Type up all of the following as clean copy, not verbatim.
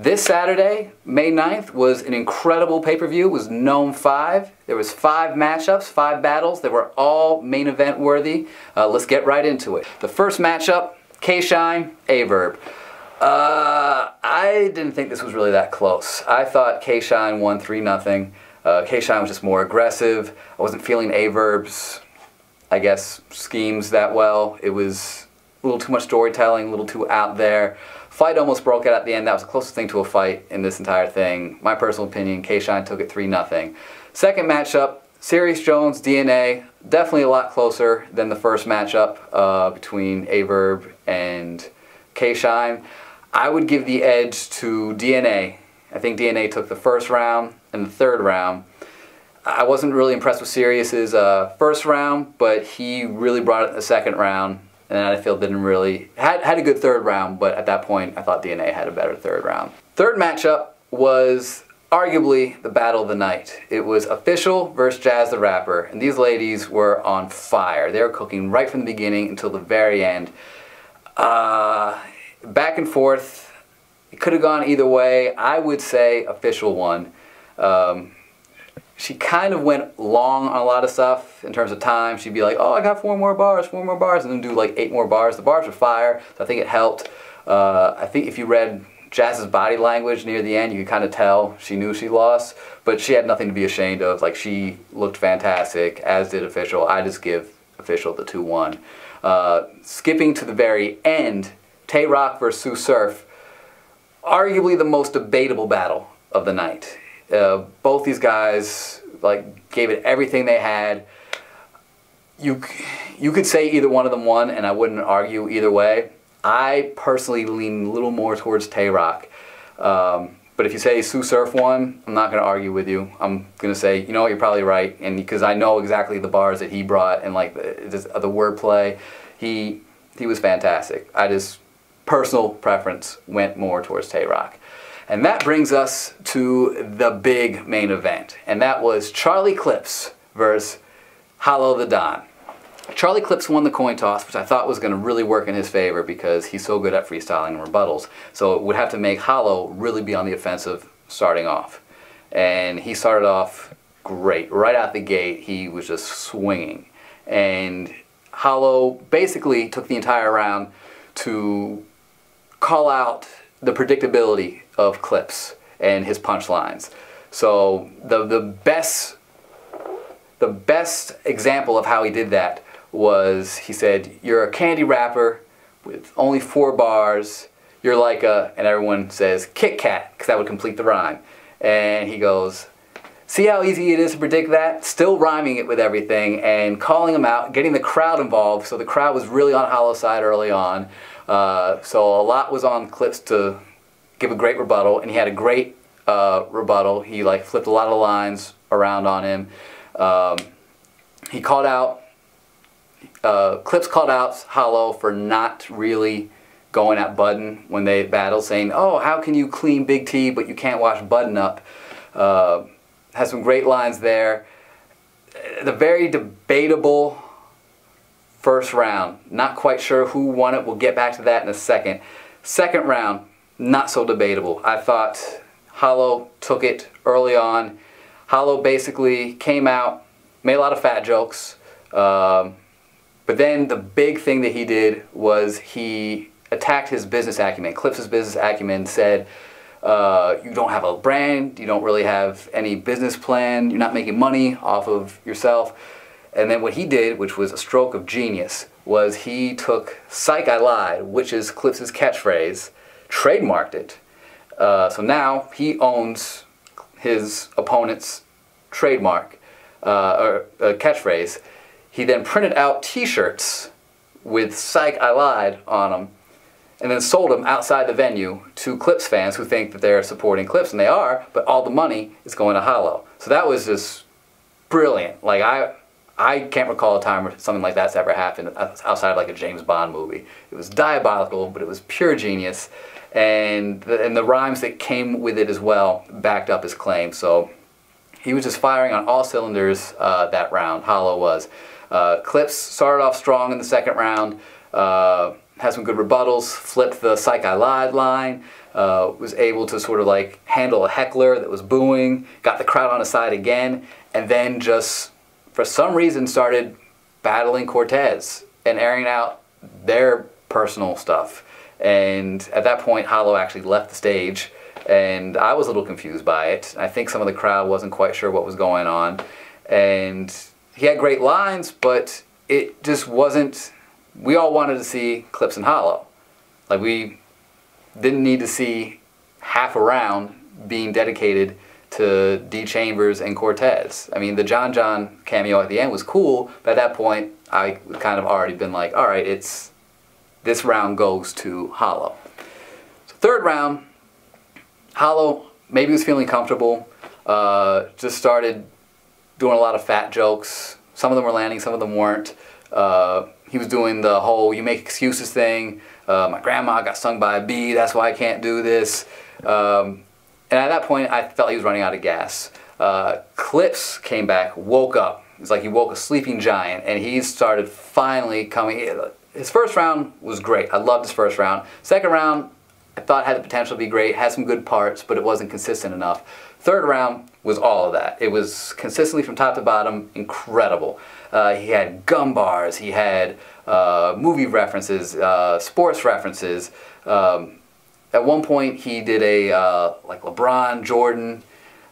This Saturday, May 9th, was an incredible pay-per-view. It was Nome 5. There was 5 matchups, 5 battles. They were all main event worthy. Let's get right into it. The first matchup, K-Shine, Averb. I didn't think this was really that close. I thought K-Shine won 3-0. K-Shine was just more aggressive. I wasn't feeling Averb's, I guess, schemes that well. It was a little too much storytelling, a little too out there. Fight almost broke out at the end. That was the closest thing to a fight in this entire thing. My personal opinion, K-Shine took it 3-0. Second matchup, Sirius Jones, DNA. Definitely a lot closer than the first matchup between Averb and K-Shine. I would give the edge to DNA. I think DNA took the first round and the third round. I wasn't really impressed with Sirius's first round, but he really brought it in the second round. And I feel didn't really, had a good third round, but at that point I thought DNA had a better third round. Third matchup was arguably the battle of the night. It was Official versus Jazz the Rapper, and these ladies were on fire. They were cooking right from the beginning until the very end. Back and forth, it could have gone either way. I would say Official won. She kind of went long on a lot of stuff in terms of time. She'd be like, oh, I got 4 more bars, and then do like 8 more bars. The bars were fire, so I think it helped. I think if you read Jazz's body language near the end, you could kind of tell she knew she lost, but she had nothing to be ashamed of. Like, she looked fantastic, as did Official. I just give Official the 2-1. Skipping to the very end, Tay Rock versus Sue Surf, arguably the most debatable battle of the night. Both these guys gave it everything they had. You could say either one of them won, and I wouldn't argue either way. I personally lean a little more towards Tay Rock. But if you say Sue Surf won, I'm not going to argue with you. I'm going to say, you know what, you're probably right, and because I know exactly the bars that he brought and like the wordplay, he was fantastic. I just, personal preference, went more towards Tay Rock. And that brings us to the big main event, and that was Charlie Clips versus Hollow the Don. Charlie Clips won the coin toss, which I thought was going to really work in his favor because he's so good at freestyling and rebuttals. So it would have to make Hollow really be on the offensive starting off. And he started off great. Right out the gate, he was just swinging. And Hollow basically took the entire round to call out the predictability of Clips and his punchlines. So the best example of how he did that was, he said, you're a candy rapper with only 4 bars, you're like a, and everyone says Kit Kat, because that would complete the rhyme. And he goes, see how easy it is to predict that? Still rhyming it with everything and calling him out, getting the crowd involved, so the crowd was really on Hollow's side early on. So a lot was on Clips to give a great rebuttal, and he had a great rebuttal. He flipped a lot of lines around on him. He called out, Clips called out Hollow for not really going at Budden when they battled, saying, oh, how can you clean Big T but you can't wash Budden up? Has some great lines there. The very debatable first round, not quite sure who won it. We'll get back to that in a second. Second round, not so debatable. I thought Hollow took it early on. Hollow basically came out, made a lot of fat jokes, but then the big thing that he did was he attacked his business acumen. Clips' business acumen, said, you don't have a brand, you don't really have any business plan, you're not making money off of yourself. And then what he did, which was a stroke of genius, was he took Psych I Lied, which is Clips' catchphrase, trademarked it. So now he owns his opponent's trademark, or catchphrase. He then printed out t-shirts with Psych I Lied on them, and then sold them outside the venue to Clips fans who think that they're supporting Clips, and they are, but all the money is going to Hollow. So that was just brilliant. Like, I can't recall a time where something like that's ever happened outside of like a James Bond movie. It was diabolical, but it was pure genius, and the rhymes that came with it as well backed up his claim. So he was just firing on all cylinders that round, Hollow was. Clips started off strong in the second round, had some good rebuttals, flipped the Psych I Lied line, was able to sort of like handle a heckler that was booing, got the crowd on his side again, and then just for some reason started battling Cortez and airing out their personal stuff. And at that point, Hollow actually left the stage, and I was a little confused by it. I think some of the crowd wasn't quite sure what was going on. And he had great lines, but it just wasn't, we all wanted to see Clips and Hollow. Like, we didn't need to see half a round being dedicated to D. Chambers and Cortez. I mean, the John John cameo at the end was cool, but at that point, I kind of already been like, all right, this round goes to Hollow. So third round, Hollow maybe was feeling comfortable, just started doing a lot of fat jokes. Some of them were landing, some of them weren't. He was doing the whole "you make excuses" thing. My grandma got stung by a bee, that's why I can't do this. And at that point, I felt he was running out of gas. Clips came back, woke up. It's like he woke a sleeping giant, and he started finally coming. His first round was great. I loved his first round. Second round, I thought had the potential to be great, had some good parts, but it wasn't consistent enough. Third round was all of that. It was consistently from top to bottom incredible. He had gum bars, he had movie references, sports references. At one point he did a like LeBron, Jordan,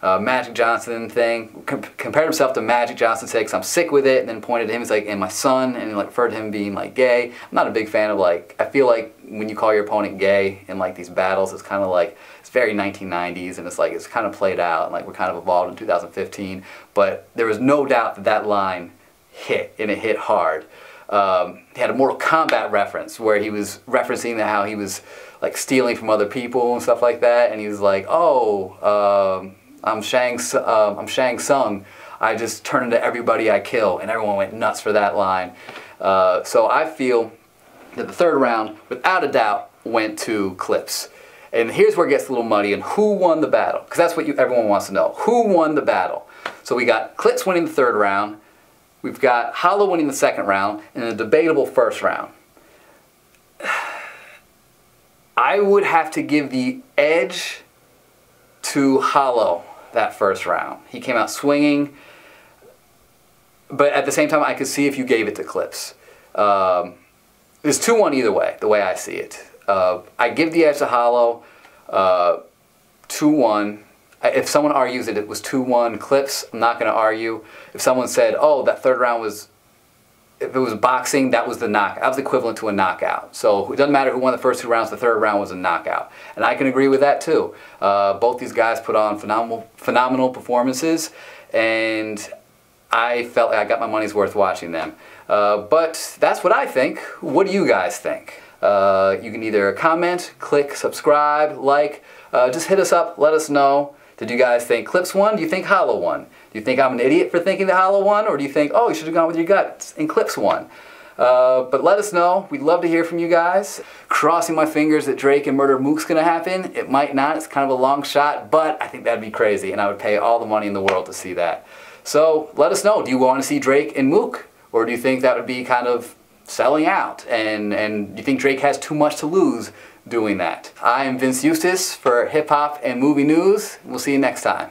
Magic Johnson thing, compared himself to Magic Johnson, said, 'cause I'm sick with it, and then pointed to him as like, and my son, and like referred to him being like gay. I'm not a big fan of like, I feel like when you call your opponent gay in like these battles, it's kind of like, it's very 1990s, and it's like, it's kind of played out, and like we're kind of evolved in 2015, but there was no doubt that that line hit, and it hit hard. He had a Mortal Kombat reference where he was referencing how he was like stealing from other people and stuff like that, and he was like, oh, I'm Shang Tsung, I just turn into everybody I kill, and everyone went nuts for that line. So I feel that the third round, without a doubt, went to Clips. And here's where it gets a little muddy, and who won the battle? Because that's what everyone wants to know. Who won the battle? So we got Clips winning the third round, we've got Hollow winning the second round, and a debatable first round. I would have to give the edge to Hollow that first round. He came out swinging, but at the same time I could see if you gave it to Clips. It's 2-1 either way, the way I see it. I give the edge to Hollow, 2-1. If someone argues that it was 2-1 Clips, I'm not going to argue. If someone said, oh, that third round was, if it was boxing, that was the knockout. That was equivalent to a knockout. So it doesn't matter who won the first two rounds, the third round was a knockout. And I can agree with that too. Both these guys put on phenomenal performances, and I felt like I got my money's worth watching them. But that's what I think. What do you guys think? You can either comment, click, subscribe, like, just hit us up, let us know. Did you guys think Clips won? Do you think Hollow won? Do you think I'm an idiot for thinking the Hollow won? Or do you think, oh, you should have gone with your gut and Clips won? But let us know. We'd love to hear from you guys. Crossing my fingers that Drake and Murder Mook's gonna happen. It might not. It's kind of a long shot, but I think that'd be crazy, and I would pay all the money in the world to see that. So let us know. Do you want to see Drake and Mook? Or do you think that would be kind of selling out? And do you think Drake has too much to lose doing that? I am Vince Eustace for Hip Hop and Movie News. We'll see you next time.